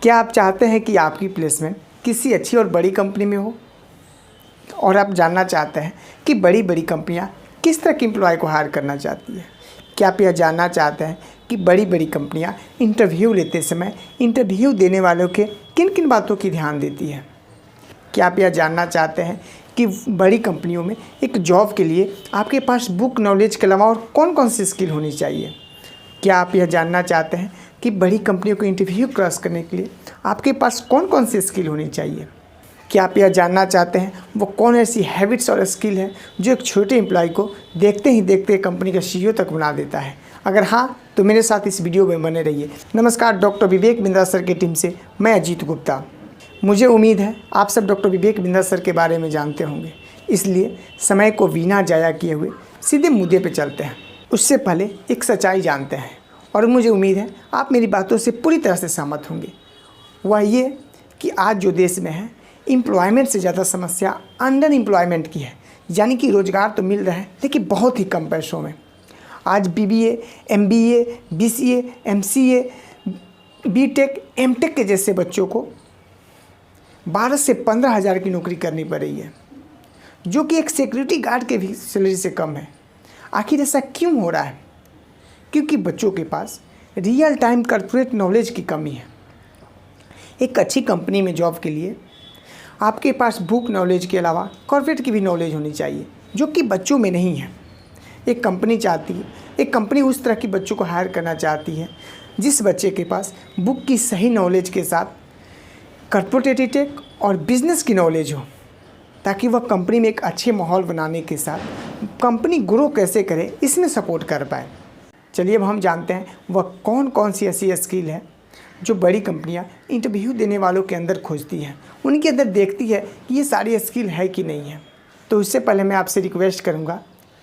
क्या आप चाहते हैं कि आपकी प्लेसमेंट किसी अच्छी और बड़ी कंपनी में हो और आप जानना चाहते हैं कि बड़ी बड़ी कंपनियां किस तरह के एम्प्लॉय को हायर करना चाहती है? क्या आप यह जानना चाहते हैं कि बड़ी बड़ी कंपनियां इंटरव्यू लेते समय इंटरव्यू देने वालों के किन किन बातों की ध्यान देती है? क्या आप यह जानना चाहते हैं कि बड़ी कंपनियों में एक जॉब के लिए आपके पास बुक नॉलेज के अलावा और कौन कौन सी स्किल होनी चाहिए? क्या आप यह जानना चाहते हैं कि बड़ी कंपनियों को इंटरव्यू क्रॉस करने के लिए आपके पास कौन कौन सी स्किल होनी चाहिए? क्या आप यह जानना चाहते हैं वो कौन ऐसी हैबिट्स और स्किल हैं जो एक छोटे एम्प्लॉय को देखते ही देखते कंपनी का सीईओ तक बना देता है? अगर हाँ, तो मेरे साथ इस वीडियो में बने रहिए। नमस्कार, डॉक्टर विवेक बिंद्रा सर की टीम से मैं अजीत गुप्ता। मुझे उम्मीद है आप सब डॉक्टर विवेक बिंद्रा सर के बारे में जानते होंगे, इसलिए समय को बिना जाया किए हुए सीधे मुद्दे पे चलते हैं। उससे पहले एक सच्चाई जानते हैं और मुझे उम्मीद है आप मेरी बातों से पूरी तरह से सहमत होंगे। वह ये कि आज जो देश में है, एम्प्लॉयमेंट से ज़्यादा समस्या अंडर एम्प्लॉयमेंट की है। यानी कि रोज़गार तो मिल रहा है लेकिन बहुत ही कम पैसों में। आज BBA, MBA, BCA, MCA, BTech, MTech के जैसे बच्चों को 12 से 15 हज़ार की नौकरी करनी पड़ रही है, जो कि एक सिक्योरिटी गार्ड के भी सैलरी से कम है। आखिर ऐसा क्यों हो रहा है? क्योंकि बच्चों के पास रियल टाइम कॉर्पोरेट नॉलेज की कमी है। एक अच्छी कंपनी में जॉब के लिए आपके पास बुक नॉलेज के अलावा कॉर्पोरेट की भी नॉलेज होनी चाहिए, जो कि बच्चों में नहीं है। एक कंपनी उस तरह के बच्चों को हायर करना चाहती है जिस बच्चे के पास बुक की सही नॉलेज के साथ कॉर्पोरेट टेक और बिजनेस की नॉलेज हो, ताकि वह कंपनी में एक अच्छे माहौल बनाने के साथ कंपनी ग्रो कैसे करे इसमें सपोर्ट कर पाए। चलिए अब हम जानते हैं वह कौन कौन सी ऐसी स्किल है जो बड़ी कंपनियां इंटरव्यू देने वालों के अंदर खोजती हैं, उनके अंदर देखती है कि ये सारी स्किल है कि नहीं है। तो इससे पहले मैं आपसे रिक्वेस्ट करूंगा,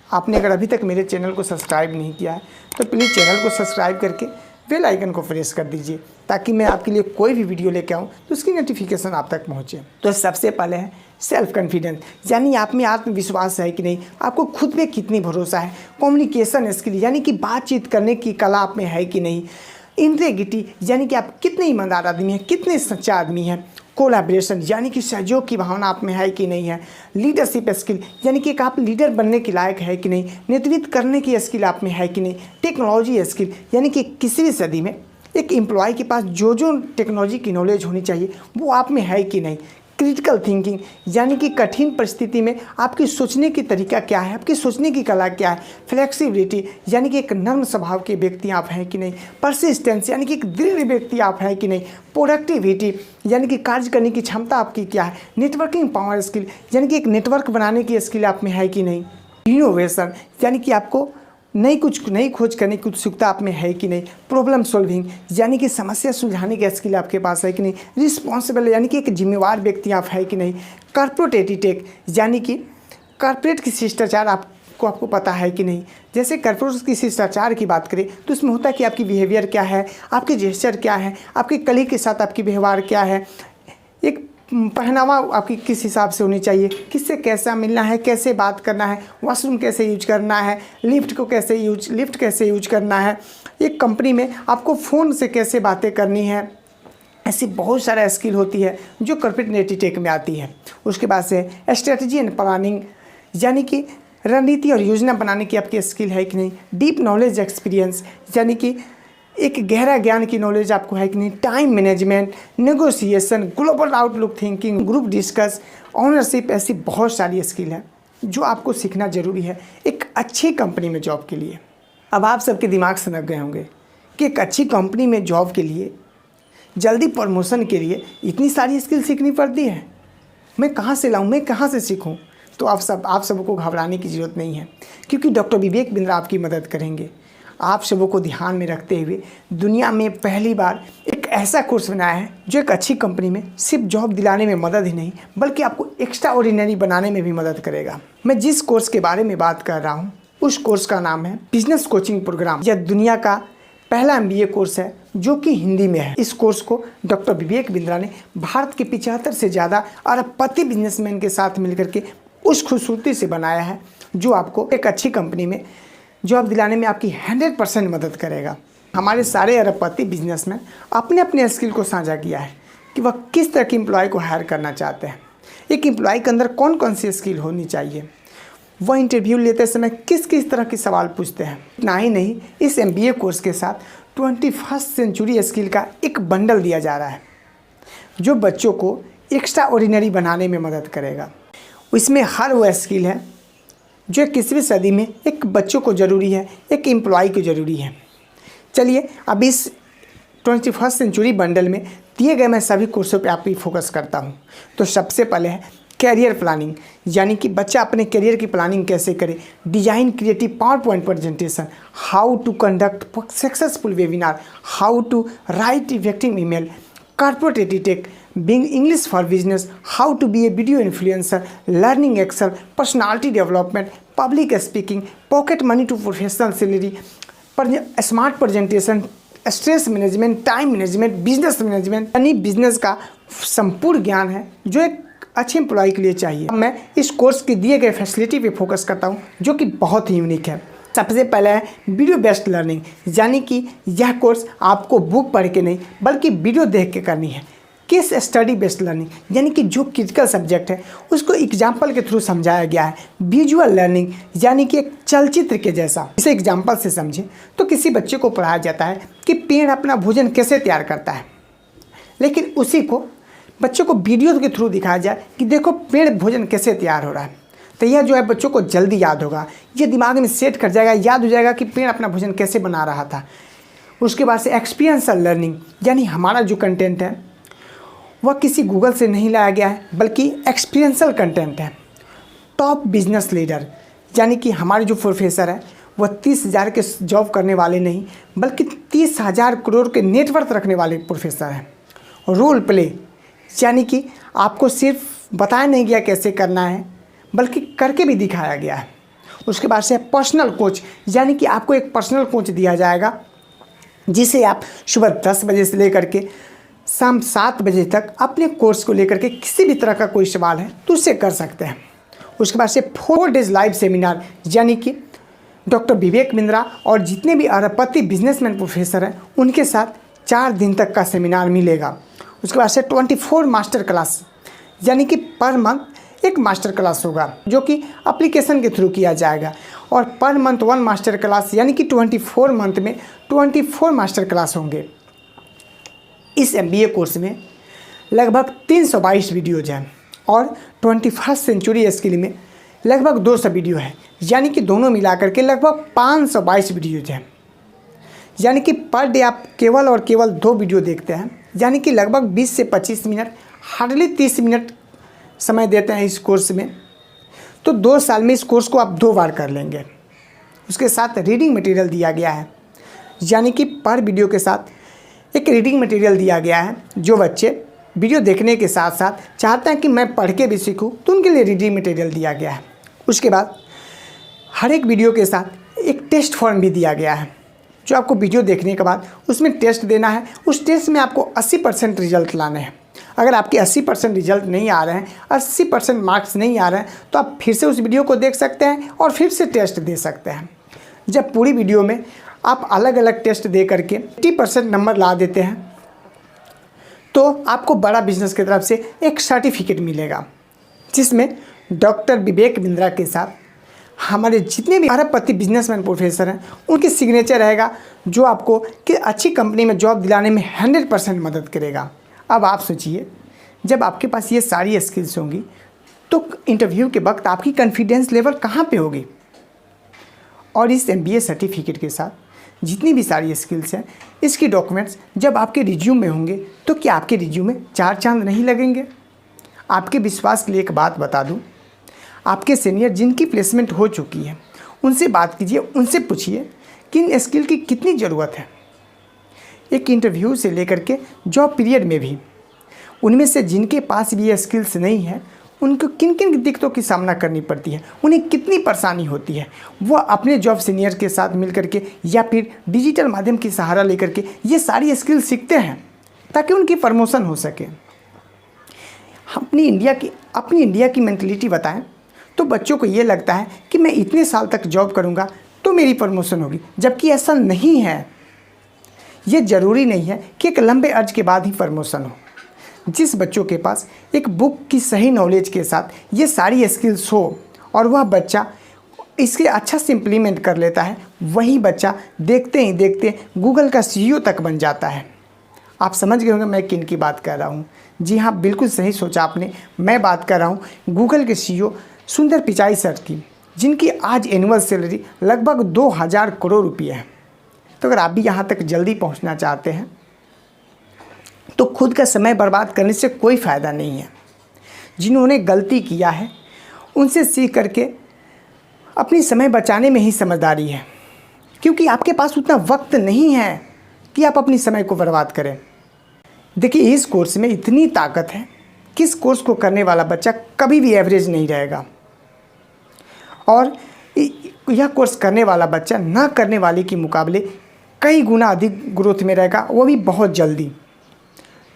आपने अगर अभी तक मेरे चैनल को सब्सक्राइब नहीं किया है तो प्लीज़ चैनल को सब्सक्राइब करके बेल आइकन को प्रेस कर दीजिए, ताकि मैं आपके लिए कोई भी वीडियो लेके आऊँ तो उसकी नोटिफिकेशन आप तक पहुँचे। तो सबसे पहले है सेल्फ कॉन्फिडेंस, यानी आप में आत्मविश्वास है कि नहीं, आपको खुद पे कितनी भरोसा है। कम्युनिकेशन स्किल, यानी कि बातचीत करने की कला आप में है कि नहीं। इंटेग्रिटी, यानी कि आप कितने ईमानदार आदमी हैं, कितने सच्चा आदमी हैं। कोलैबोरेशन, यानी कि सहयोग की भावना आप में है कि नहीं है। लीडरशिप स्किल, यानी कि एक आप लीडर बनने के लायक है कि नहीं। नेतृत्व करने की स्किल आप में है कि नहीं। टेक्नोलॉजी स्किल, यानी कि किसी भी सदी में एक एम्प्लॉय के पास जो जो टेक्नोलॉजी की नॉलेज होनी चाहिए वो आप में है कि नहीं। क्रिटिकल थिंकिंग, यानी कि कठिन परिस्थिति में आपकी सोचने की तरीका क्या है, आपकी सोचने की कला क्या है। फ्लेक्सिबिलिटी, यानी कि एक नर्म स्वभाव के व्यक्ति आप हैं कि नहीं। परसिस्टेंस, यानी कि एक दृढ़ व्यक्ति आप हैं कि नहीं। प्रोडक्टिविटी, यानी कि कार्य करने की क्षमता आपकी क्या है। नेटवर्किंग पावर स्किल, यानी कि एक नेटवर्क बनाने की स्किल आप में है कि नहीं। इनोवेशन, यानी कि आपको नई खोज करने की उत्सुकता आप में है कि नहीं। प्रॉब्लम सॉल्विंग, यानी कि समस्या सुलझाने की स्किल आपके पास है कि नहीं। रिस्पॉन्सिबल, यानी कि एक जिम्मेवार व्यक्ति आप है कि नहीं। कॉर्पोरेट एटिकेट, यानी कि कॉर्पोरेट की शिष्टाचार आपको पता है कि नहीं। जैसे कॉर्पोरेट की शिष्टाचार की बात करें तो उसमें होता है कि आपकी बिहेवियर क्या है, आपके जेस्चर क्या है, आपके कलीग के साथ आपकी व्यवहार क्या है। एक पहनावा आपकी किस हिसाब से होनी चाहिए, किससे कैसा मिलना है, कैसे बात करना है, वॉशरूम कैसे यूज करना है, लिफ्ट कैसे यूज करना है। एक कंपनी में आपको फ़ोन से कैसे बातें करनी है। ऐसी बहुत सारा स्किल होती है जो कॉर्पोरेट टेक में आती है। उसके बाद से स्ट्रेटजी एंड प्लानिंग, यानी कि रणनीति और योजना बनाने की आपकी स्किल है कि नहीं। डीप नॉलेज एक्सपीरियंस, यानी कि एक गहरा ज्ञान की नॉलेज आपको है कि नहीं। Time management, negotiation, global outlook thinking, group discuss, ownership, ऐसी बहुत सारी स्किल है जो आपको सीखना ज़रूरी है एक अच्छी कंपनी में जॉब के लिए। अब आप सबके दिमाग सनक गए होंगे कि एक अच्छी कंपनी में जॉब के लिए जल्दी प्रमोशन के लिए इतनी सारी स्किल सीखनी पड़ती है, मैं कहाँ से लाऊँ, मैं कहाँ से सीखूँ? तो आप सबको घबराने की ज़रूरत नहीं है, क्योंकि डॉक्टर विवेक बिंद्रा आपकी मदद करेंगे। आप सबों को ध्यान में रखते हुए दुनिया में पहली बार एक ऐसा कोर्स बनाया है जो एक अच्छी कंपनी में सिर्फ जॉब दिलाने में मदद ही नहीं बल्कि आपको एक्स्ट्रा ऑर्डिनरी बनाने में भी मदद करेगा। मैं जिस कोर्स के बारे में बात कर रहा हूँ उस कोर्स का नाम है बिजनेस कोचिंग प्रोग्राम। यह दुनिया का पहला MBA कोर्स है जो कि हिंदी में है। इस कोर्स को डॉक्टर विवेक बिंद्रा ने भारत के 75 से ज़्यादा अरबपति बिजनेसमैन के साथ मिलकर के उस खूबसूरती से बनाया है जो आपको एक अच्छी कंपनी में जॉब दिलाने में आपकी 100% मदद करेगा। हमारे सारे अरबपति बिजनेसमैन अपने अपने स्किल को साझा किया है कि वह किस तरह के एम्प्लॉय को हायर करना चाहते हैं, एक एम्प्लॉय के अंदर कौन कौन सी स्किल होनी चाहिए, वह इंटरव्यू लेते समय किस किस तरह के सवाल पूछते हैं। इतना ही नहीं, इस MBA कोर्स के साथ 21st सेंचुरी स्किल का एक बंडल दिया जा रहा है जो बच्चों को एक्स्ट्रा ऑर्डिनरी बनाने में मदद करेगा। इसमें हर वो स्किल है जो 21वीं सदी में एक बच्चों को ज़रूरी है, एक एम्प्लॉय को ज़रूरी है। चलिए अब इस 21st सेंचुरी बंडल में दिए गए मैं सभी कोर्सों पे आपकी फोकस करता हूँ। तो सबसे पहले है कैरियर प्लानिंग, यानी कि बच्चा अपने करियर की प्लानिंग कैसे करे, design creative PowerPoint presentation, how to conduct successful webinar, how to write effective email, corporate etiquette, being English for business, how to be a video influencer, learning Excel, personality development, public speaking, pocket money to professional salary, smart presentation, stress management, time management, business management, यानी business का संपूर्ण ज्ञान है जो एक अच्छे employ के लिए चाहिए। मैं इस कोर्स के दिए गए फैसिलिटी पे फोकस करता हूँ जो कि बहुत ही यूनिक है। सबसे पहले है वीडियो बेस्ड लर्निंग, यानी कि यह कोर्स आपको बुक पढ़ के नहीं बल्कि वीडियो देख के करनी है। केस स्टडी बेस्ड लर्निंग, यानी कि जो क्रिटिकल सब्जेक्ट है उसको एग्जाम्पल के थ्रू समझाया गया है। विजुअल लर्निंग, यानी कि एक चलचित्र के जैसा, इसे एग्जाम्पल से समझें तो किसी बच्चे को पढ़ाया जाता है कि पेड़ अपना भोजन कैसे तैयार करता है, लेकिन उसी को बच्चों को वीडियो के थ्रू दिखाया जाए कि देखो पेड़ भोजन कैसे तैयार हो रहा है, तो यह जो है बच्चों को जल्दी याद होगा, ये दिमाग में सेट कर जाएगा, याद हो जाएगा कि पेड़ अपना भोजन कैसे बना रहा था। उसके बाद से एक्सपीरियंशियल लर्निंग, यानी हमारा जो कंटेंट है वह किसी गूगल से नहीं लाया गया है बल्कि एक्सपीरियंशियल कंटेंट है। टॉप बिजनेस लीडर, यानी कि हमारे जो प्रोफेसर हैं वह 30,000 के जॉब करने वाले नहीं बल्कि 30,000 करोड़ के नेटवर्थ रखने वाले प्रोफेसर हैं। रोल प्ले, यानी कि आपको सिर्फ बताया नहीं गया कैसे करना है बल्कि करके भी दिखाया गया है। उसके बाद से पर्सनल कोच, यानी कि आपको एक पर्सनल कोच दिया जाएगा जिसे आप सुबह 10 बजे से लेकर के शाम 7 बजे तक अपने कोर्स को लेकर के किसी भी तरह का कोई सवाल है तो उससे कर सकते हैं। उसके बाद से 4 डेज लाइव सेमिनार, यानी कि डॉक्टर विवेक बिंद्रा और जितने भी अरबपति बिजनेसमैन प्रोफेसर हैं उनके साथ 4 दिन तक का सेमिनार मिलेगा। उसके बाद से 24 मास्टर क्लास, यानी कि पर मंथ एक मास्टर क्लास होगा जो कि एप्लीकेशन के थ्रू किया जाएगा, और पर मंथ 1 मास्टर क्लास, यानी कि 24 मंथ में 24 मास्टर क्लास होंगे। इस MBA कोर्स में लगभग 322 वीडियोज हैं और 21st सेंचुरी स्किल में लगभग 200 वीडियो है, यानी कि दोनों मिलाकर के लगभग 522 वीडियोज हैं। यानी कि पर डे आप केवल और केवल 2 वीडियो देखते हैं, यानी कि लगभग 20 से 25 मिनट, हार्डली 30 मिनट समय देते हैं इस कोर्स में, तो 2 साल में इस कोर्स को आप 2 बार कर लेंगे। उसके साथ रीडिंग मटेरियल दिया गया है, यानी कि पर वीडियो के साथ एक रीडिंग मटेरियल दिया गया है। जो बच्चे वीडियो देखने के साथ साथ चाहते हैं कि मैं पढ़ के भी सीखूं तो उनके लिए रीडिंग मटेरियल दिया गया है। उसके बाद हर एक वीडियो के साथ एक टेस्ट फॉर्म भी दिया गया है जो आपको वीडियो देखने के बाद उसमें टेस्ट देना है। उस टेस्ट में आपको 80% रिजल्ट लाने हैं। अगर आपके 80% रिजल्ट नहीं आ रहे हैं, 80% मार्क्स नहीं आ रहे हैं, तो आप फिर से उस वीडियो को देख सकते हैं और फिर से टेस्ट दे सकते हैं। जब पूरी वीडियो में आप अलग अलग टेस्ट दे करके 80% नंबर ला देते हैं तो आपको बड़ा बिजनेस की तरफ से एक सर्टिफिकेट मिलेगा जिसमें डॉक्टर विवेक बिंद्रा के साथ हमारे जितने भी अरबपति बिजनेसमैन प्रोफेसर हैं उनकी सिग्नेचर रहेगा, जो आपको कि अच्छी कंपनी में जॉब दिलाने में 100% मदद करेगा। अब आप सोचिए, जब आपके पास ये सारी स्किल्स होंगी तो इंटरव्यू के वक्त आपकी कॉन्फिडेंस लेवल कहाँ पे होगी। और इस MBA सर्टिफिकेट के साथ जितनी भी सारी स्किल्स हैं, इसकी डॉक्यूमेंट्स जब आपके रिज्यूम में होंगे तो क्या आपके रिज्यूम में 4 चांद नहीं लगेंगे। आपके विश्वास के लिए एक बात बता दूं, आपके सीनियर जिनकी प्लेसमेंट हो चुकी है उनसे बात कीजिए, उनसे पूछिए कि इन स्किल की कितनी ज़रूरत है। एक इंटरव्यू से लेकर के जॉब पीरियड में भी उनमें से जिनके पास भी ये स्किल्स नहीं है उनको किन किन दिक्कतों की सामना करनी पड़ती है, उन्हें कितनी परेशानी होती है, वो अपने जॉब सीनियर के साथ मिल करके या फिर डिजिटल माध्यम की सहारा लेकर के ये सारी स्किल सीखते हैं ताकि उनकी प्रमोशन हो सके। अपनी इंडिया की मेंटलिटी बताएं तो बच्चों को ये लगता है कि मैं इतने साल तक जॉब करूँगा तो मेरी प्रमोशन होगी, जबकि ऐसा नहीं है। ये ज़रूरी नहीं है कि एक लंबे अर्ज के बाद ही प्रमोशन हो। जिस बच्चों के पास एक बुक की सही नॉलेज के साथ ये सारी स्किल्स हो और वह बच्चा इसके अच्छा से इम्प्लीमेंट कर लेता है, वही बच्चा देखते ही देखते गूगल का CEO तक बन जाता है। आप समझ गए होंगे मैं किन की बात कर रहा हूँ। जी हाँ, बिल्कुल सही सोचा आपने। मैं बात कर रहा हूँ गूगल के CEO सुंदर पिचाई सर की, जिनकी आज एनुअल सैलरी लगभग 2000 करोड़ रुपये है। तो अगर आप भी यहाँ तक जल्दी पहुँचना चाहते हैं तो खुद का समय बर्बाद करने से कोई फ़ायदा नहीं है। जिन्होंने गलती किया है उनसे सीख करके अपनी समय बचाने में ही समझदारी है, क्योंकि आपके पास उतना वक्त नहीं है कि आप अपनी समय को बर्बाद करें। देखिए, इस कोर्स में इतनी ताकत है कि इस कोर्स को करने वाला बच्चा कभी भी एवरेज नहीं रहेगा, और यह कोर्स करने वाला बच्चा ना करने वाले के मुकाबले कई गुना अधिक ग्रोथ में रहेगा, वो भी बहुत जल्दी।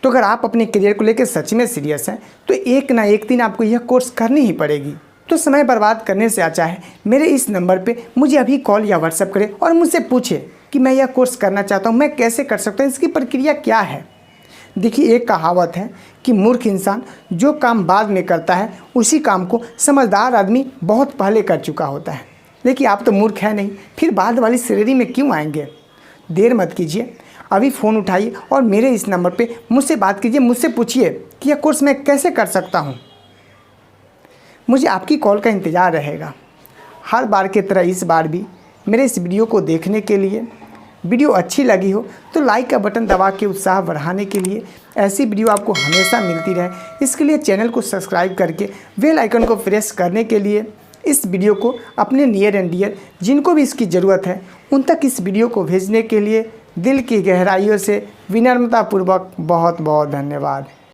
तो अगर आप अपने करियर को लेकर सच में सीरियस हैं तो एक ना एक दिन आपको यह कोर्स करनी ही पड़ेगी। तो समय बर्बाद करने से अच्छा है मेरे इस नंबर पे मुझे अभी कॉल या व्हाट्सएप करें और मुझसे पूछे कि मैं यह कोर्स करना चाहता हूँ, मैं कैसे कर सकता हूँ, इसकी प्रक्रिया क्या है। देखिए, एक कहावत है कि मूर्ख इंसान जो काम बाद में करता है उसी काम को समझदार आदमी बहुत पहले कर चुका होता है। लेकिन आप तो मूर्ख है नहीं, फिर बाद वाली श्रेणी में क्यों आएंगे। देर मत कीजिए, अभी फ़ोन उठाइए और मेरे इस नंबर पे मुझसे बात कीजिए, मुझसे पूछिए कि यह कोर्स मैं कैसे कर सकता हूँ। मुझे आपकी कॉल का इंतज़ार रहेगा। हर बार की तरह इस बार भी मेरे इस वीडियो को देखने के लिए, वीडियो अच्छी लगी हो तो लाइक का बटन दबा के उत्साह बढ़ाने के लिए, ऐसी वीडियो आपको हमेशा मिलती रहे इसके लिए चैनल को सब्सक्राइब करके बेल आइकन को प्रेस करने के लिए इस वीडियो को अपने नियर एंड डियर जिनको भी इसकी ज़रूरत है उन तक इस वीडियो को भेजने के लिए दिल की गहराइयों से विनम्रतापूर्वक बहुत बहुत धन्यवाद।